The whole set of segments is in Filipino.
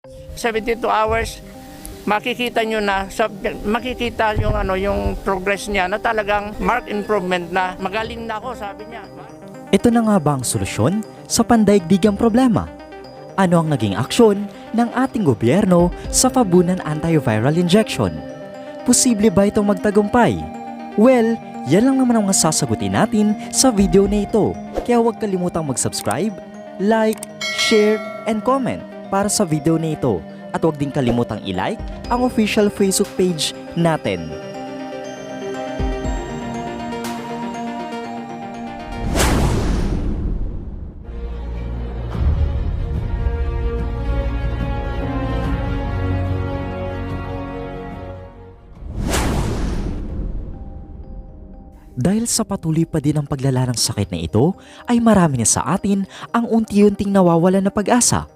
72 hours, makikita nyo na, makikita yung progress niya na talagang marked improvement na magaling na ako, sabi niya. Ito na nga ba ang solusyon sa pandaigdigang problema? Ano ang naging aksyon ng ating gobyerno sa Fabunan antiviral injection? Posible ba itong magtagumpay? Well, yan lang naman ang sasagutin natin sa video na ito. Kaya huwag kalimutang mag-subscribe, like, share, and comment para sa video na ito. At huwag din kalimutang i-like ang official Facebook page natin. Dahil sa patuloy pa din ang paglala ng sakit na ito, ay marami na sa atin ang unti-unting nawawalan na pag-asa.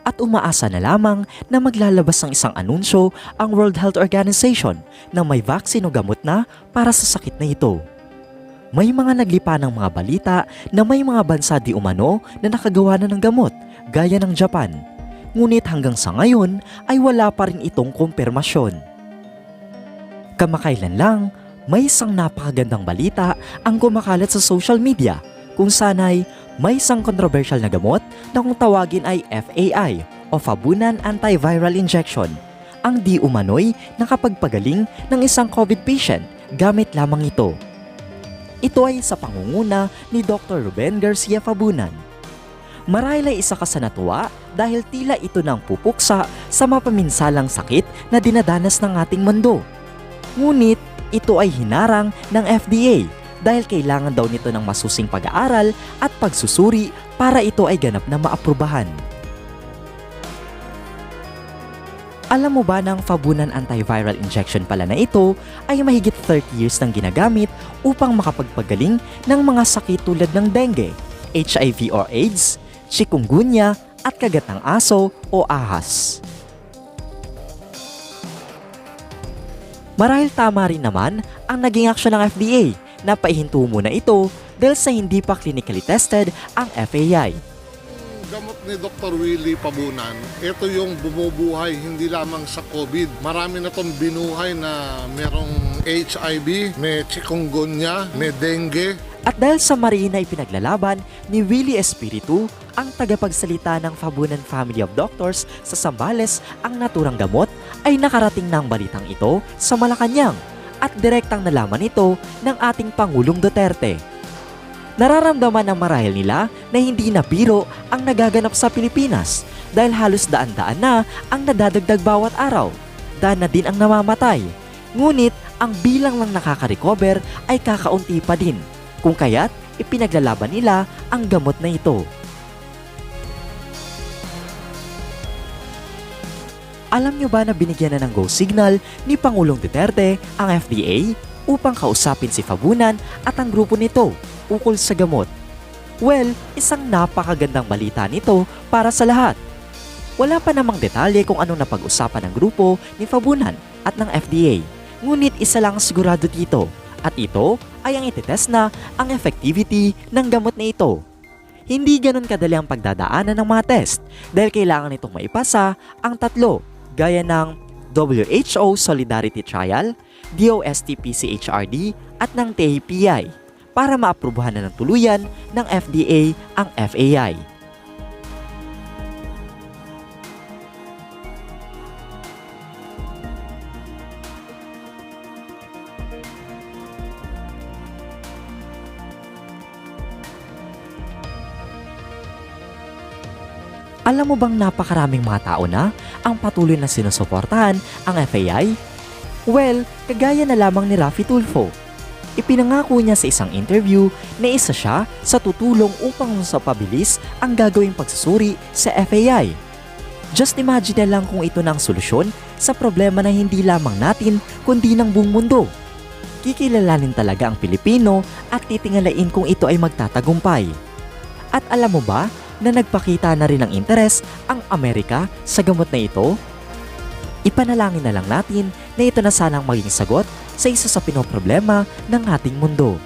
At umaasa na lamang na maglalabas ng isang anunsyo ang World Health Organization na may vaccine o gamot na para sa sakit na ito. May mga naglipa ng mga balita na may mga bansa di umano na nakagawa na ng gamot, gaya ng Japan. Ngunit hanggang sa ngayon ay wala pa rin itong kumpirmasyon. Kamakailan lang, may isang napakagandang balita ang kumakalat sa social media kung sana'y may isang controversial na gamot na kung tawagin ay FAI o Fabunan Antiviral Injection ang di umano'y nakapagpagaling ng isang COVID patient gamit lamang ito. Ito ay sa pangunguna ni Dr. Ruben Garcia Fabunan. Marahil ay isa ka sa natuwa dahil tila ito nang pupuksa sa mapaminsalang sakit na dinadanas ng ating mundo. Ngunit ito ay hinarang ng FDA dahil kailangan daw nito ng masusing pag-aaral at pagsusuri para ito ay ganap na maaprubahan. Alam mo ba na ang Fabunan antiviral injection pala na ito ay mahigit 30 years nang ginagamit upang makapagpagaling ng mga sakit tulad ng dengue, HIV or AIDS, chikungunya at kagat ng aso o ahas. Marahil tama rin naman ang naging aksyon ng FDA na paihinto muna ito dahil sa hindi pa clinically tested ang FAI. Gamot ni Dr. Willie Fabunan, ito yung bumubuhay hindi lamang sa COVID. Marami na itong binuhay na merong HIV, may chikungunya, may dengue. At dahil sa marina ipinaglalaban ni Willie Espiritu, ang tagapagsalita ng Fabunan Family of Doctors sa Zambales, ang naturang gamot ay nakarating ng balitang ito sa Malacanang at direktang nalaman ito ng ating Pangulong Duterte. Nararamdaman ng marahil nila na hindi na biro ang nagaganap sa Pilipinas dahil halos daan-daan na ang nadadagdag bawat araw. Daan na din ang namamatay. Ngunit ang bilang lang nakaka-recover ay kakaunti pa din, kung kaya't ipinaglalaban nila ang gamot na ito. Alam nyo ba na binigyan na ng go signal ni Pangulong Duterte ang FDA upang kausapin si Fabunan at ang grupo nito ukol sa gamot? Well, isang napakagandang balita nito para sa lahat. Wala pa namang detalye kung anong napag-usapan ng grupo ni Fabunan at ng FDA. Ngunit isa lang sigurado dito, at ito ay ang itetest na ang effectivity ng gamot na ito. Hindi ganun kadali ang pagdadaanan ng mga test dahil kailangan itong maipasa ang tatlo gaya ng WHO Solidarity Trial, DOST-PCHRD at ng TAPI para maaprubahan na ng tuluyan ng FDA ang FAI. Alam mo bang napakaraming mga tao na ang patuloy na sinusuportahan ang FAI? Well, kagaya na lamang ni Raffy Tulfo. Ipinangako niya sa isang interview na isa siya sa tutulong upang masapabilis ang gagawing pagsusuri sa FAI. Just imagine na lang kung ito na ang solusyon sa problema na hindi lamang natin kundi ng buong mundo. Kikilalanin talaga ang Pilipino at titingalain kung ito ay magtatagumpay. At alam mo ba na nagpakita na rin ng interes ang Amerika sa gamot na ito? Ipanalangin na lang natin na ito na sanang maging sagot sa isa sa pinoproblema ng ating mundo.